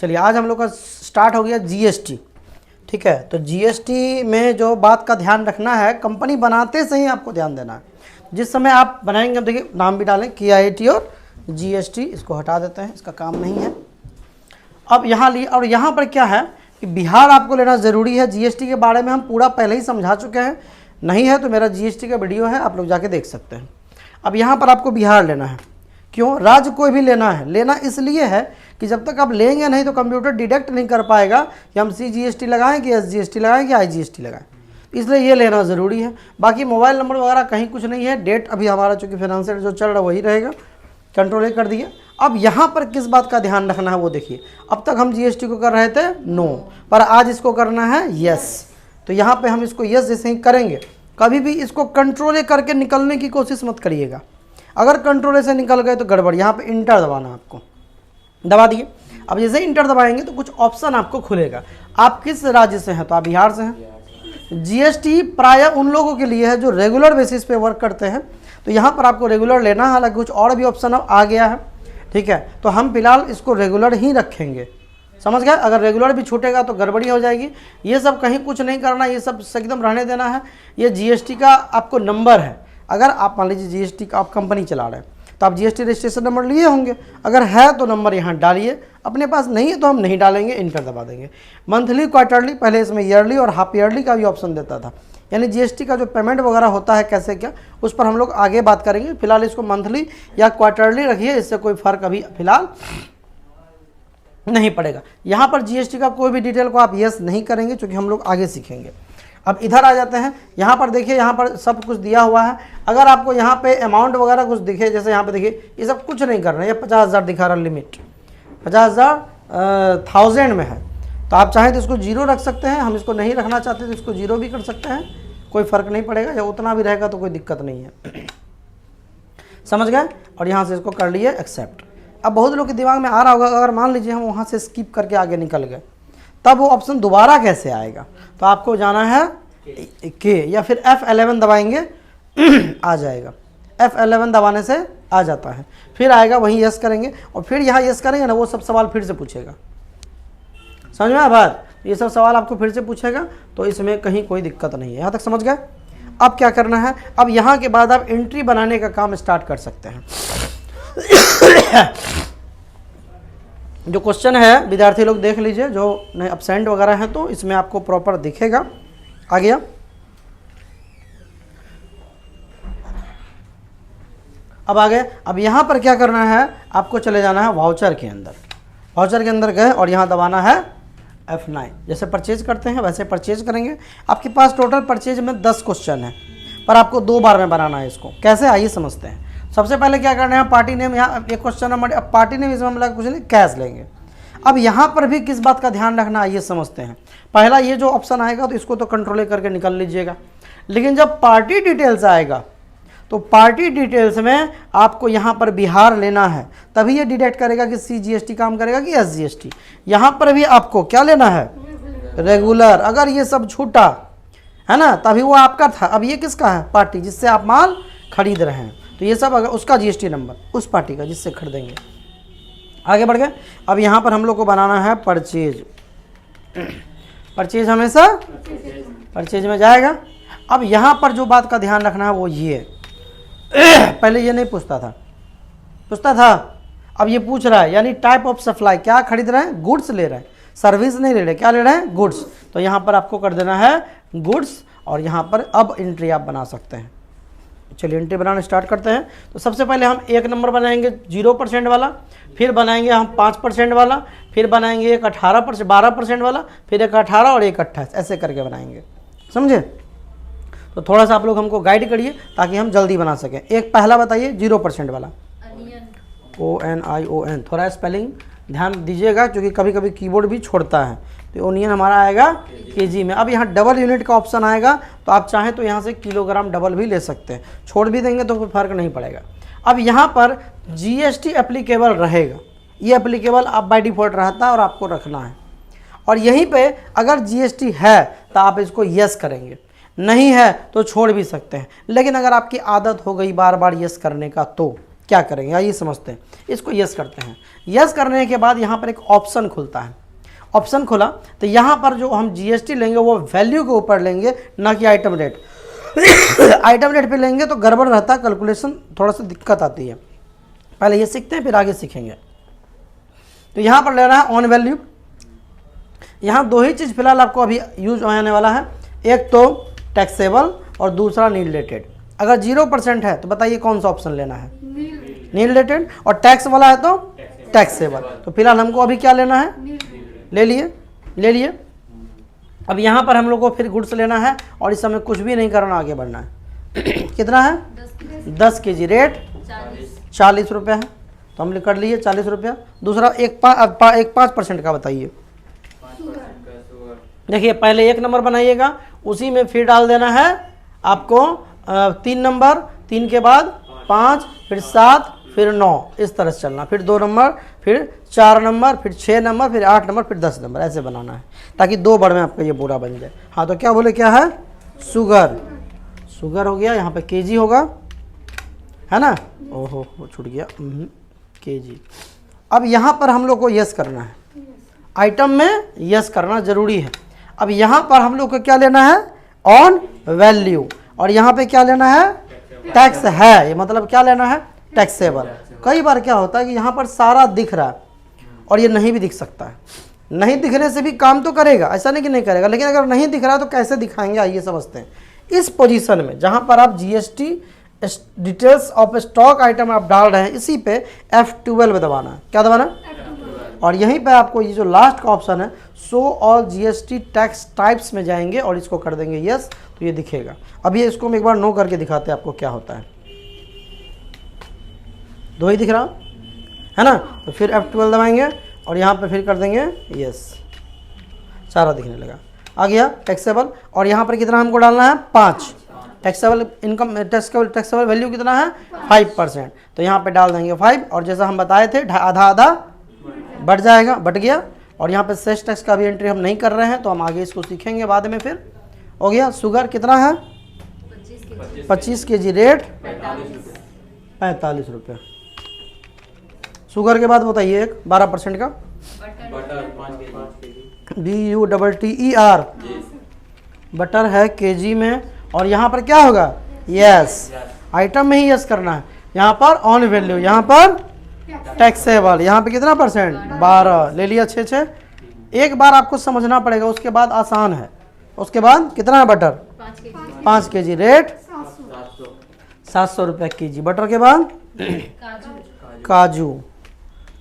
चलिए आज हम लोग का स्टार्ट हो गया जीएसटी। ठीक है, तो जीएसटी में जो बात का ध्यान रखना है, कंपनी बनाते से ही आपको ध्यान देना है। जिस समय आप बनाएंगे, देखिए नाम भी डालें KIIT और जीएसटी, इसको हटा देते हैं, इसका काम नहीं है। अब यहाँ लिए, और यहाँ पर क्या है कि बिहार आपको लेना ज़रूरी है। जीएसटी के बारे में हम पूरा पहले ही समझा चुके हैं, नहीं है तो मेरा जीएसटी का वीडियो है, आप लोग जाके देख सकते हैं। अब यहाँ पर आपको बिहार लेना है। क्यों? राज्य कोई भी लेना है, लेना इसलिए है कि जब तक आप लेंगे नहीं तो कंप्यूटर डिटेक्ट नहीं कर पाएगा कि हम CGST लगाएं कि SGST लगाएं कि IGST लगाएं, इसलिए ये लेना ज़रूरी है। बाकी मोबाइल नंबर वगैरह कहीं कुछ नहीं है। डेट अभी हमारा चूँकि फाइनेंशियल जो चल रहा है वही रहेगा, कंट्रोल कर दिए। अब यहाँ पर किस बात का ध्यान रखना है वो देखिए। अब तक हम GST को कर रहे थे नो, पर आज इसको करना है यस। तो यहाँ पे हम इसको यस जैसे ही करेंगे, कभी भी इसको कंट्रोल करके निकलने की कोशिश मत करिएगा। अगर कंट्रोल से निकल गए तो गड़बड़। यहाँ पे इंटर दबाना है, आपको दबा दिए। अब जैसे इंटर दबाएंगे तो कुछ ऑप्शन आपको खुलेगा। आप किस राज्य से हैं? तो आप बिहार से हैं। GST प्राय उन लोगों के लिए है जो रेगुलर बेसिस पे वर्क करते हैं, तो यहाँ पर आपको रेगुलर लेना है। हालांकि कुछ और भी ऑप्शन अब आ गया है, ठीक है, तो हम फिलहाल इसको रेगुलर ही रखेंगे। समझ गए? अगर रेगुलर भी छूटेगा तो गड़बड़ी हो जाएगी। ये सब कहीं कुछ नहीं करना, ये सब एकदम रहने देना है। ये GST का आपको नंबर है। अगर आप मान लीजिए GST का आप कंपनी चला रहे हैं तो आप GST रजिस्ट्रेशन नंबर लिए होंगे, अगर है तो नंबर यहाँ डालिए, अपने पास नहीं है तो हम नहीं डालेंगे, इंटर दबा देंगे। मंथली, क्वार्टरली, पहले इसमें ईयरली और हाफ ईयरली का भी ऑप्शन देता था, यानी GST का जो पेमेंट वगैरह होता है कैसे क्या, उस पर हम लोग आगे बात करेंगे। फिलहाल इसको मंथली या क्वार्टरली रखिए, इससे कोई फ़र्क अभी फिलहाल नहीं पड़ेगा। यहाँ पर GST का कोई भी डिटेल को आप यस नहीं करेंगे, क्योंकि हम लोग आगे सीखेंगे। अब इधर आ जाते हैं। यहाँ पर देखिए, यहाँ पर सब कुछ दिया हुआ है। अगर आपको यहाँ पे अमाउंट वगैरह कुछ दिखे, जैसे यहाँ पे देखिए, ये सब कुछ नहीं करना है। ये 50,000 दिखा रहा लिमिट, 50,000 1000 में है, तो आप चाहें तो इसको जीरो रख सकते हैं। हम इसको नहीं रखना चाहते तो इसको जीरो भी कर सकते हैं, कोई फ़र्क नहीं पड़ेगा। या उतना भी रहेगा तो कोई दिक्कत नहीं है। समझ गए? और यहाँ से इसको कर लिए एक्सेप्ट। अब बहुत लोग के दिमाग में आ रहा होगा, अगर मान लीजिए हम वहाँ से स्किप करके आगे निकल गए, तब वो ऑप्शन दोबारा कैसे आएगा? तो आपको जाना है के, या फिर F11 दबाएंगे आ जाएगा। F11 दबाने से आ जाता है, फिर आएगा, वहीं यस करेंगे और फिर यहाँ यस करेंगे ना, वो सब सवाल फिर से पूछेगा। समझ में आया बात? ये सब सवाल आपको फिर से पूछेगा, तो इसमें कहीं कोई दिक्कत नहीं है। यहाँ तक समझ गए? अब क्या करना है? अब यहाँ के बाद आप एंट्री बनाने का काम स्टार्ट कर सकते हैं। जो क्वेश्चन है विद्यार्थी लोग देख लीजिए, जो नहीं एब्सेंट वगैरह हैं तो इसमें आपको प्रॉपर दिखेगा। आ गया? अब आ गए। अब यहाँ पर क्या करना है? आपको चले जाना है वाउचर के अंदर। वाउचर के अंदर गए और यहाँ दबाना है F9। जैसे परचेज करते हैं वैसे परचेज करेंगे। आपके पास टोटल परचेज में 10 क्वेश्चन है, पर आपको 2 बार में बनाना है इसको। कैसे, आइए समझते हैं। सबसे पहले क्या करना है? पार्टी नेम, यहाँ एक क्वेश्चन नंबर, अब पार्टी नेम इसमें हम लगा कुछ नहीं, कैश लेंगे। अब यहाँ पर भी किस बात का ध्यान रखना, आइए समझते हैं। पहला ये जो ऑप्शन आएगा तो इसको तो कंट्रोल करके निकल लीजिएगा, लेकिन जब पार्टी डिटेल्स आएगा तो पार्टी डिटेल्स में आपको यहाँ पर बिहार लेना है, तभी ये डिटेक्ट करेगा कि CGST काम करेगा कि SGST। यहाँ पर भी आपको क्या लेना है? रेगुलर। अगर ये सब छूटा है ना, तभी वो आपका था। अब ये किसका है? पार्टी जिससे आप माल खरीद रहे हैं, तो ये सब अगर उसका GST नंबर उस पार्टी का जिससे खरीदेंगे। आगे बढ़ गए। अब यहाँ पर हम लोग को बनाना है परचेज। परचेज हमेशा परचेज में जाएगा। अब यहाँ पर जो बात का ध्यान रखना है वो ये, पहले ये नहीं पूछता था, अब ये पूछ रहा है, यानी टाइप ऑफ सप्लाई, क्या खरीद रहे हैं? गुड्स ले रहे हैं, सर्विस नहीं ले रहे, क्या ले रहे हैं? गुड्स। तो यहाँ पर आपको कर देना है गुड्स, और यहाँ पर अब एंट्री आप बना सकते हैं। चलिए एंट्री बनाना स्टार्ट करते हैं। तो सबसे पहले हम एक नंबर बनाएंगे 0% वाला, फिर बनाएंगे हम 5% वाला, फिर बनाएंगे एक 18% 12% वाला, फिर एक 18 और एक 28, ऐसे करके बनाएंगे। समझे? तो थोड़ा सा आप लोग हमको गाइड करिए ताकि हम जल्दी बना सकें। एक पहला बताइए 0% वाला, ONION। थोड़ा स्पेलिंग ध्यान दीजिएगा, क्योंकि कभी कभी कीबोर्ड भी छोड़ता है। तो ओनियन हमारा आएगा KG में। अब यहाँ डबल यूनिट का ऑप्शन आएगा, तो आप चाहें तो यहाँ से किलोग्राम डबल भी ले सकते हैं, छोड़ भी देंगे तो कोई फ़र्क नहीं पड़ेगा। अब यहाँ पर GST एप्लीकेबल रहेगा, ये एप्लीकेबल आप बाय डिफ़ॉल्ट रहता है और आपको रखना है। और यहीं पे अगर GST है तो आप इसको यस करेंगे, नहीं है तो छोड़ भी सकते हैं। लेकिन अगर आपकी आदत हो गई बार बार यस करने का, तो क्या करेंगे आइए समझते हैं। इसको यस करते हैं। यस करने के बाद यहाँ पर एक ऑप्शन खुलता है। ऑप्शन खुला तो यहाँ पर जो हम जीएसटी लेंगे वो वैल्यू के ऊपर लेंगे, ना कि आइटम रेट। आइटम रेट पे लेंगे तो गड़बड़ रहता है, कैलकुलेशन थोड़ा सा दिक्कत आती है। पहले ये सीखते हैं फिर आगे सीखेंगे। तो यहाँ पर लेना है ऑन वैल्यू। यहाँ दो ही चीज़ फिलहाल आपको अभी यूज होने वाला है, एक तो टैक्सेबल और दूसरा नीड रिलेटेड। अगर 0% है तो बताइए कौन सा ऑप्शन लेना है, नीड रिलेटेड। और टैक्स वाला है तो टैक्सेबल। तो फिलहाल हमको अभी क्या लेना है, ले लिए। अब यहाँ पर हम लोग को फिर गुड्स लेना है और इस समय कुछ भी नहीं करना, आगे बढ़ना है। कितना है 10 kg, रेट 40 रुपये है, तो हम कर लिए 40 रुपया। दूसरा एक 5% का बताइए। देखिए पहले 1 नंबर बनाइएगा, उसी में फिर डाल देना है आपको 3 नंबर, 3 के बाद 5, फिर 7, फिर 9, इस तरह से चलना। फिर 2 नंबर, फिर 4 नंबर, फिर 6 नंबर, फिर 8 नंबर, फिर 10 नंबर, ऐसे बनाना है ताकि 2 बार में आपका ये पूरा बन जाए। हाँ तो क्या बोले, क्या है, शुगर हो गया। यहाँ पे केजी होगा, है ना, ओहो छूट गया, केजी। अब यहाँ पर हम लोग को यस करना है, आइटम में यस करना जरूरी है। अब यहाँ पर हम लोग को क्या लेना है, ऑन वैल्यू। और यहाँ पे क्या लेना है, टैक्स है, ये मतलब क्या लेना है, टैक्सेबल। कई बार क्या होता है कि यहाँ पर सारा दिख रहा है और ये नहीं भी दिख सकता है। नहीं दिखने से भी काम तो करेगा, ऐसा नहीं कि नहीं करेगा, लेकिन अगर नहीं दिख रहा है तो कैसे दिखाएंगे, आइए समझते हैं। इस पोजीशन में जहाँ पर आप GST details of stock item आप डाल रहे हैं, इसी पे F12 दबाना है। क्या दबाना है, और यहीं पे आपको ये जो लास्ट का ऑप्शन है, show all GST tax types में जाएंगे और इसको कर देंगे यस, तो ये दिखेगा। अब ये इसको हम एक बार नो करके दिखाते हैं आपको क्या होता है। 2 ही दिख रहा है ना, तो फिर F12 दबाएंगे और यहाँ पे फिर कर देंगे यस, सारा दिखने लगा, आ गया टैक्सेबल। और यहाँ पर कितना हमको डालना है, 5। टैक्सेबल इनकम, टैक्सेबल वैल्यू कितना है, 5%, तो यहाँ पे डाल देंगे 5। और जैसा हम बताए थे आधा आधा बढ़ जाएगा, बढ़ गया। और यहाँ पे सेस टैक्स का भी एंट्री हम नहीं कर रहे हैं, तो हम आगे इसको सीखेंगे बाद में। फिर हो गया, शुगर कितना है, 25 kg, रेट 45 रुपये। शुगर के बाद बताइए एक 12% का, BUTTER, बटर है केजी में। और यहाँ पर क्या होगा, यस, आइटम में ही यस करना है। यहाँ पर ऑन वैल्यू, यहाँ पर टैक्सेबल, यहाँ पे कितना परसेंट, 12, ले लिया 6। एक बार आपको समझना पड़ेगा, उसके बाद आसान है। उसके बाद कितना है, बटर 5 kg, रेट 700 रुपये केजी। बटर के बाद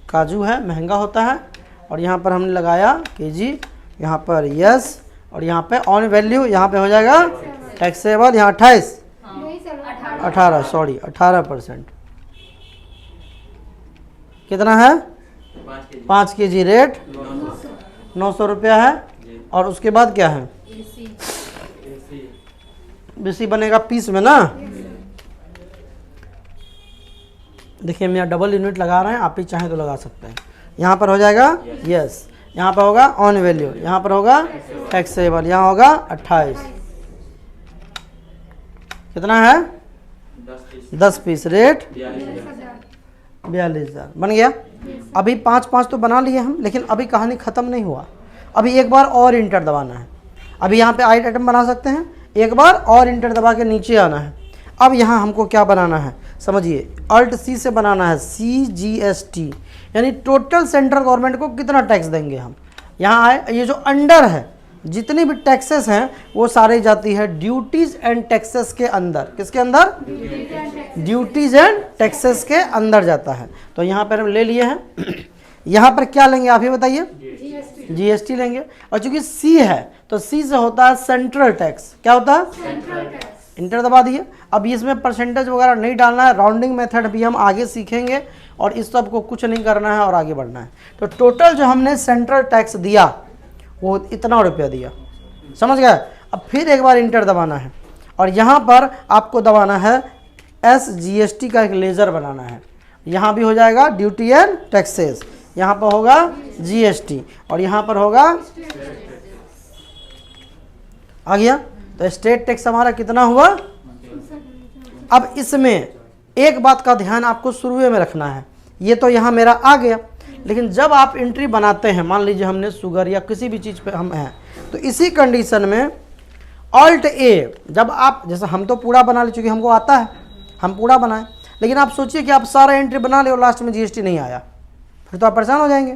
काजू है, महंगा होता है। और यहाँ पर हमने लगाया केजी, यहाँ पर यस, और यहाँ पे ऑन वैल्यू, यहाँ पे हो जाएगा टैक्सेबल, यहाँ 18%। कितना है, 5 kg, रेट 900 रुपया है। और उसके बाद क्या है, बीसी बनेगा पीस में ना। देखिए हम यहाँ डबल यूनिट लगा रहे हैं, आप ही चाहें तो लगा सकते हैं। यहाँ पर हो जाएगा यस, यहाँ पर होगा ऑन वैल्यू, यहाँ पर होगा टैक्सेबल, यहाँ होगा 28। कितना है, 10 पीस, रेट 42,000 बन गया। अभी 5 तो बना लिए हम, लेकिन अभी कहानी ख़त्म नहीं हुआ। अभी एक बार और इंटर दबाना है। अभी यहाँ पे आइटम बना सकते हैं, एक बार और इंटर दबा के नीचे आना है। अब यहाँ हमको क्या बनाना है, समझिए, Alt C से बनाना है CGST, यानी टोटल सेंट्रल गवर्नमेंट को कितना टैक्स देंगे हम। यहाँ आए, ये जो अंडर है, जितनी भी टैक्सेस हैं वो सारी जाती है ड्यूटीज़ एंड टैक्सेस के अंदर। किसके अंदर, ड्यूटीज़ एंड टैक्सेस के अंदर जाता है। तो यहाँ पर हम ले लिए हैं। यहाँ पर क्या लेंगे आप ही बताइए, जीएसटी लेंगे। और चूंकि सी है तो सी से होता है सेंट्रल टैक्स। क्या होता है, सेंट्रल टैक्स। इंटर दबा दिए। अब इसमें परसेंटेज वगैरह नहीं डालना है, राउंडिंग मेथड भी हम आगे सीखेंगे और इस सब को कुछ नहीं करना है और आगे बढ़ना है। तो टोटल जो हमने सेंट्रल टैक्स दिया वो इतना रुपया दिया, समझ गए। अब फिर एक बार इंटर दबाना है और यहाँ पर आपको दबाना है SGST का एक लेजर बनाना है। यहाँ भी हो जाएगा ड्यूटी एंड टैक्सेस, यहाँ पर होगा GST और यहाँ पर होगा, आ गया। तो स्टेट टैक्स हमारा कितना हुआ। अब इसमें एक बात का ध्यान आपको शुरू में रखना है, ये तो यहाँ मेरा आ गया, लेकिन जब आप एंट्री बनाते हैं, मान लीजिए हमने शुगर या किसी भी चीज़ पे हम हैं, तो इसी कंडीशन में ऑल्ट ए, जब आप, जैसे हम तो पूरा बना ले चुके, हमको आता है, हम पूरा बनाएं, लेकिन आप सोचिए कि आप सारा एंट्री बना ले और लास्ट में जीएसटी नहीं आया, फिर तो आप परेशान हो जाएंगे।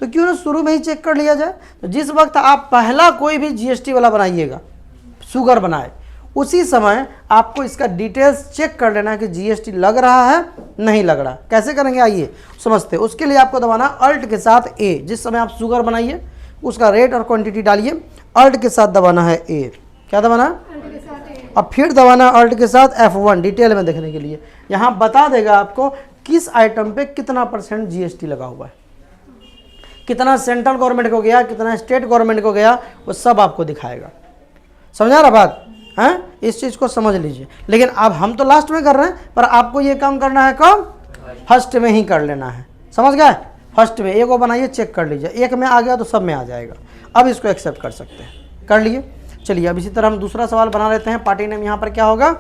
तो क्यों ना शुरू में ही चेक कर लिया जाए। तो जिस वक्त आप पहला कोई भी जीएसटी वाला बनाइएगा, शुगर बनाए, उसी समय आपको इसका डिटेल्स चेक कर लेना है कि जीएसटी लग रहा है नहीं लग रहा। कैसे करेंगे आइए समझते हैं। उसके लिए आपको दबाना अल्ट के साथ ए। जिस समय आप शुगर बनाइए उसका रेट और क्वांटिटी डालिए, अल्ट के साथ दबाना है ए। क्या दबाना? अब फिर दबाना अल्ट के साथ F1 डिटेल में देखने के लिए। यहाँ बता देगा आपको किस आइटम पे कितना % जीएसटी लगा हुआ है, कितना सेंट्रल गवर्नमेंट को गया, कितना स्टेट गवर्नमेंट को गया, वो सब आपको दिखाएगा। समझा रहा बात? हैं, इस चीज़ को समझ लीजिए। लेकिन अब हम तो लास्ट में कर रहे हैं, पर आपको ये काम करना है कब? फर्स्ट में ही कर लेना है। समझ गए? फर्स्ट में एक वो बनाइए, चेक कर लीजिए, एक में आ गया तो सब में आ जाएगा। अब इसको एक्सेप्ट कर सकते हैं, कर लिए। चलिए अब इसी तरह हम दूसरा सवाल बना लेते हैं। पार्टी नेम यहाँ पर क्या होगा?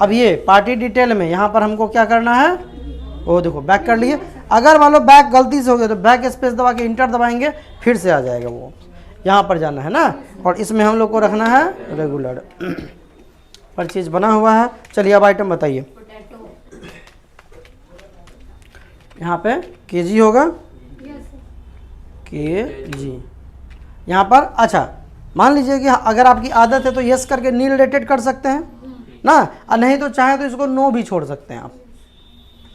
अब ये पार्टी डिटेल में यहाँ पर हमको क्या करना है, वो देखो बैक कर लिए। अगर मान लो बैक गलती से हो गया तो बैक स्पेस दबा के इंटर दबाएंगे, फिर से आ जाएगा, वो यहाँ पर जाना है ना। और इसमें हम लोग को रखना है रेगुलर परचेज बना हुआ है। चलिए अब आइटम बताइए। यहाँ पे केजी होगा, केजी यहाँ पर। अच्छा मान लीजिए कि अगर आपकी आदत है तो यस करके नी रिलेटेड कर सकते हैं ना, और नहीं तो चाहे तो इसको नो भी छोड़ सकते हैं आप।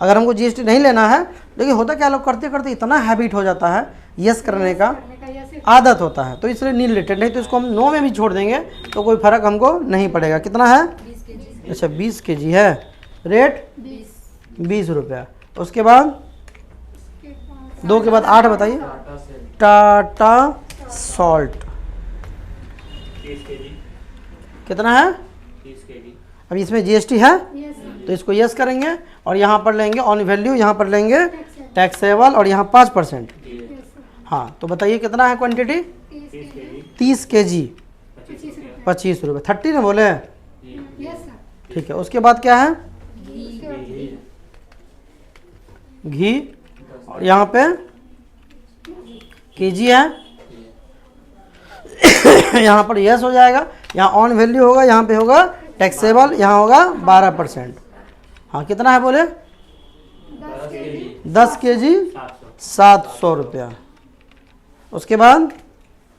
अगर हमको जीएसटी नहीं लेना है, देखिए होता क्या, लोग करते करते इतना हैबिट हो जाता है, यस करने का आदत होता है, तो इसलिए नी रिलेटेड। नहीं तो इसको हम नो में भी छोड़ देंगे तो कोई फर्क हमको नहीं पड़ेगा। कितना है? अच्छा 20 केजी है, रेट 20 रुपया। उसके बाद 2 के बाद 8 बताइए। टाटा सॉल्ट कितना है? 30 केजी। अब इसमें जीएसटी है तो इसको यस करेंगे और यहाँ पर लेंगे ऑन वैल्यू, यहाँ पर लेंगे टैक्सेबल और यहाँ 5%। हाँ तो बताइए कितना है क्वांटिटी? 30 केजी 25 रुपये। 30 ना बोले? ठीक है। उसके बाद क्या है? घी, और यहाँ पे केजी है यहाँ पर यस हो जाएगा, यहाँ ऑन वैल्यू होगा, यहाँ पे होगा टैक्सेबल, यहाँ होगा 12%। हाँ कितना है बोले? 10 केजी 700 रुपया। उसके बाद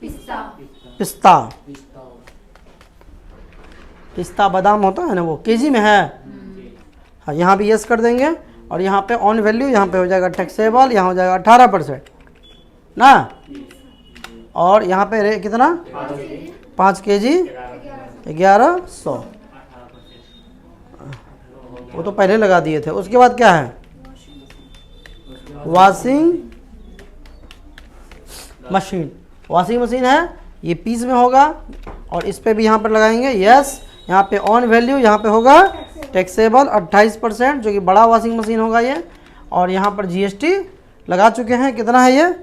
पिस्ता, पिस्ता बादाम होता है ना, वो केजी में है। हाँ यहाँ भी यस कर देंगे और यहाँ पे ऑन वैल्यू, यहाँ पे हो जाएगा टैक्सेबल, यहाँ हो जाएगा 18% ना। और यहाँ पे कितना? 5 केजी 1100, वो तो पहले लगा दिए थे। उसके बाद क्या है? Washing machine. वॉशिंग मशीन है, ये पीस में होगा और इस पे भी यहाँ पर लगाएंगे यस। यहाँ पे ऑन वैल्यू, यहाँ पे होगा टैक्सेबल 28%, जो कि बड़ा वॉशिंग मशीन होगा ये। और यहाँ पर जीएसटी लगा चुके हैं। कितना है ये?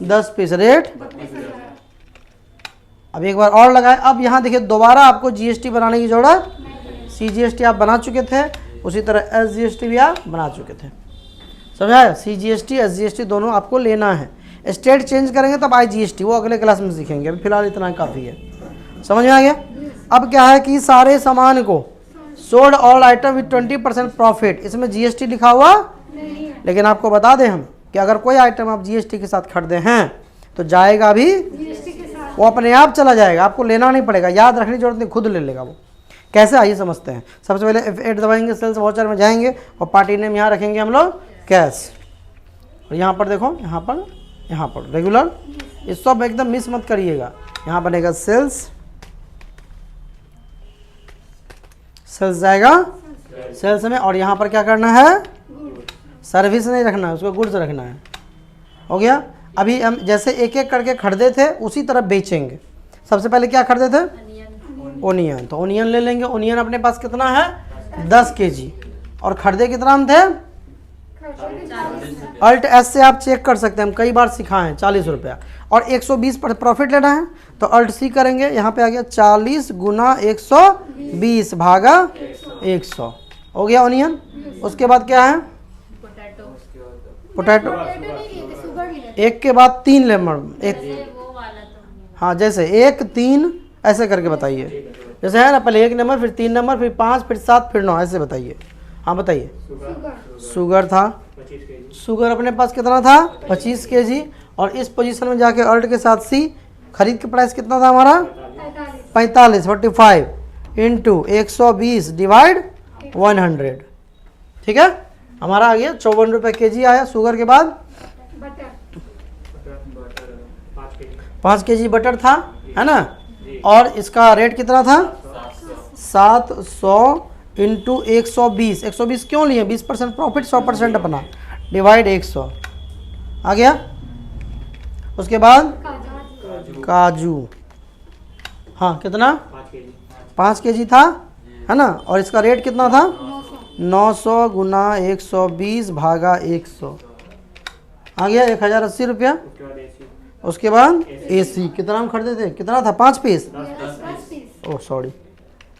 10 पीस, रेट। अब एक बार और लगाए। अब यहाँ देखिए दोबारा आपको जीएसटी बनाने की जरूरत, सीजीएसटी आप बना चुके थे, उसी तरह एसजीएसटी भी आप बना चुके थे। समझाया? सीजीएसटी एसजीएसटी दोनों आपको लेना है। स्टेट चेंज करेंगे तब आईजीएसटी, वो अगले क्लास में सीखेंगे, अभी फिलहाल इतना काफ़ी है। समझ में आ गया? अब क्या है कि सारे सामान को sold all item with 20% profit, इसमें जीएसटी लिखा हुआ नहीं। लेकिन आपको बता दें हम कि अगर कोई आइटम आप जीएसटी के साथ खरीदे हैं तो जाएगा भी जीएसटी के साथ, वो अपने आप चला जाएगा, आपको लेना नहीं पड़ेगा, याद रखने की जरूरत नहीं, खुद ले लेगा वो। कैसे आइए समझते हैं। सबसे पहले F8 दबाएंगे, सेल्स वाउचर में जाएंगे और पार्टी नेम यहाँ रखेंगे हम लोग कैश। और यहाँ पर देखो, यहाँ पर रेगुलर, ये सब एकदम मिस मत करिएगा। यहाँ बनेगा सेल्स, सेल्स जाएगा सेल्स में, और यहाँ पर क्या करना है? सर्विस नहीं रखना है, उसको गुड्स रखना है। हो गया? अभी हम जैसे एक एक करके खरीदे थे उसी तरह बेचेंगे। सबसे पहले क्या खरीदे थे? ओनियन। तो ओनियन ले लेंगे। ओनियन अपने पास कितना है? 10 केजी। और खरीदे कितना हम थे? अल्ट एस से आप चेक कर सकते हैं, हम कई बार सिखाएं। 40 रुपया और 120 पर प्रॉफिट लेना है तो अल्ट सी करेंगे। यहाँ पे आ गया 40 गुना 120 भागा 100। हो गया ऑनियन। उसके बाद क्या है? पोटैटो। एक के बाद 3 लेमन, एक, हाँ जैसे 1 3 ऐसे करके बताइए, जैसे है ना, पहले 1 नंबर, फिर 3 नंबर, फिर 5, फिर 7, फिर 9, ऐसे बताइए। हाँ बताइए। शुगर था, शुगर अपने पास कितना था? 25 kg। और इस पोजीशन में जाके अल्ट के साथ सी, खरीद के प्राइस कितना था हमारा? 45 इंटू 120 डिवाइड 100। ठीक है, हमारा आ गया 54 रुपये kg आया। शुगर के बाद 5 kg बटर था, है ना, और इसका रेट कितना था? 700 इंटू 120। 120 क्यों लिए? 20% प्रॉफिट, 100% अपना, डिवाइड 100 आ गया। उसके बाद काजू, हाँ कितना? 5 kg था, है ना, और इसका रेट कितना था? 900 गुना 120 भागा 100 आ गया 1080 रुपया। उसके बाद AC कितना हम खरीदे थे? कितना था? 5 पीस, ओह सॉरी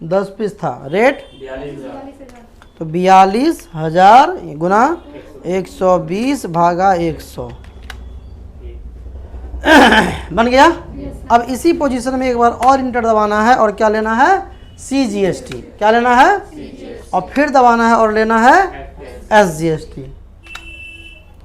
10 पीस था, रेट तो 42,000 गुना 120 भागा 100 बन गया। अब इसी पोजीशन में एक बार और इंटर दबाना है, और क्या लेना है? CGST। क्या लेना है? और फिर दबाना है और लेना है SGST।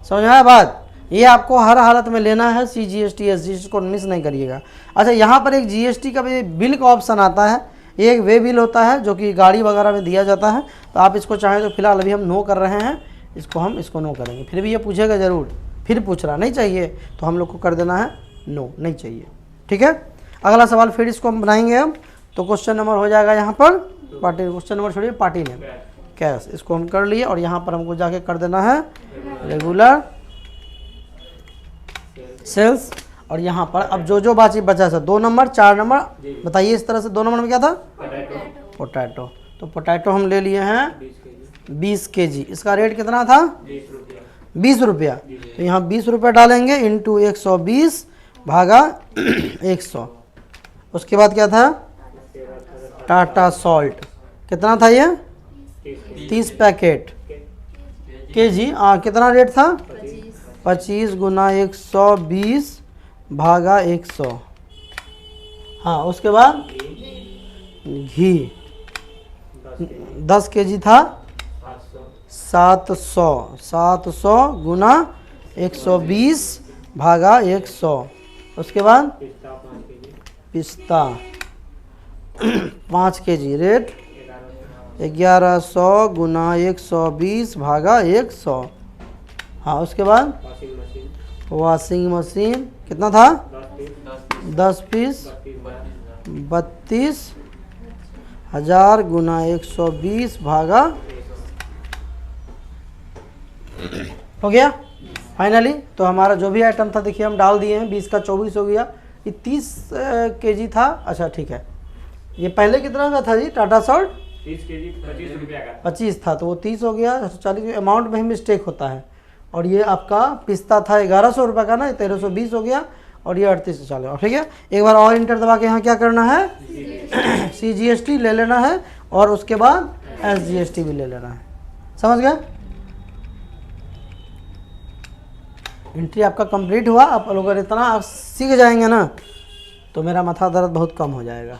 समझ में आया बात? ये आपको हर हालत में लेना है, CGST SGST को मिस नहीं करिएगा। अच्छा, यहाँ पर एक GST का भी बिल का ऑप्शन आता है, एक वे बिल होता है जो कि गाड़ी वगैरह में दिया जाता है, तो आप इसको चाहें तो फिलहाल अभी हम नो कर रहे हैं, इसको नो करेंगे। फिर भी ये पूछेगा ज़रूर, फिर पूछ रहा नहीं चाहिए तो हम लोग को कर देना है नो, नहीं चाहिए। ठीक है, अगला सवाल फिर इसको हम बनाएंगे हम, तो क्वेश्चन नंबर हो जाएगा यहाँ पर पार्टी, क्वेश्चन नंबर छोड़िए, पार्टी नेम कैश, इसको हम कर लिए, और यहाँ पर हमको जाके कर देना है रेगुलर सेल्स। और यहाँ पर अब जो जो बचा था 2 नंबर 4 नंबर, बताइए इस तरह से। 2 नंबर में क्या था? पोटैटो। तो पोटैटो हम ले लिए हैं 20 kg। इसका रेट कितना था? 20 रुपया। तो यहाँ 20 रुपया डालेंगे इंटू 120 भागा 100। उसके बाद क्या था? टाटा सॉल्ट, कितना था ये? 30 पैकेट kg। कितना रेट था? 25 गुना 120 भागा 100। हाँ, उसके बाद घी 10 kg था, 700 गुना 120 भागा 100। उसके बाद पिस्ता 5 kg, रेट 1100 गुना 120 भागा 100। हाँ, उसके बाद वॉशिंग मशीन कितना था? 10 पीस, 32,000 गुना 120 भागा, हो गया फाइनली। तो हमारा जो भी आइटम था देखिए हम डाल दिए हैं, 20 का 24 हो गया, ये 30 kg था। अच्छा ठीक है, ये पहले कितना का था जी? टाटा सॉल्ट 30 kg 25 रुपया का 25 था, तो वो 30 हो गया। 40 अमाउंट में ही मिस्टेक होता है। और ये आपका पिस्ता था 1100 रुपये का ना, 1320 हो गया, और ये 3840। ठीक है, एक बार और इंटर दबा के यहाँ क्या करना है? CGST ले लेना है, और उसके बाद SGST भी ले लेना है। समझ गए? एंट्री आपका कंप्लीट हुआ। आप लोग अगर इतना आप सीख जाएंगे ना, तो मेरा माथा दर्द बहुत कम हो जाएगा।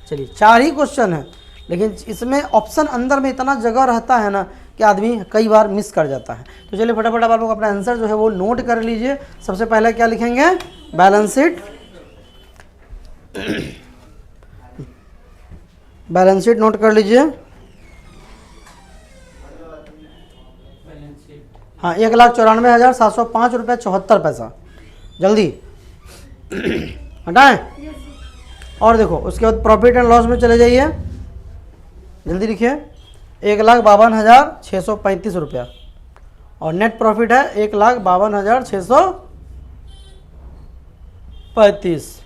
चलिए, 4 ही क्वेश्चन है, लेकिन इसमें ऑप्शन अंदर में इतना जगह रहता है ना कि आदमी कई बार मिस कर जाता है। तो चलिए फटाफट आप लोग अपना आंसर जो है वो नोट कर लीजिए। सबसे पहले क्या लिखेंगे? Balance sheet. Balance sheet note कर लीजिए। हाँ, 1,94,705 रुपये 74 पैसा। जल्दी हटाएं। और देखो, उसके बाद प्रॉफिट एंड लॉस में चले जाइए, जल्दी लिखिए। 1,52,635 रुपया, और नेट प्रॉफिट है 1,52,635।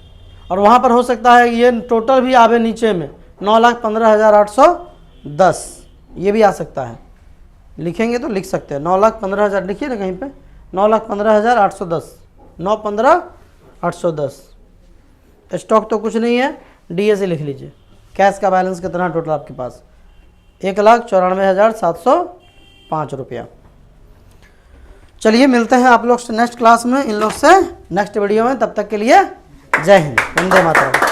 और वहाँ पर हो सकता है ये टोटल भी आवे नीचे में 9,15,810, ये भी आ सकता है। लिखेंगे तो लिख सकते हैं 9,15,000, लिखिए ना कहीं पे 9,15,810, 9,15,810। स्टॉक तो कुछ नहीं है, DSC लिख लीजिए। कैश का बैलेंस कितना टोटल आपके पास? 1,94,705 रुपया। चलिए मिलते हैं आप लोग से नेक्स्ट क्लास में, इन लोग से नेक्स्ट वीडियो में। तब तक के लिए जय हिंद, वंदे मातरम।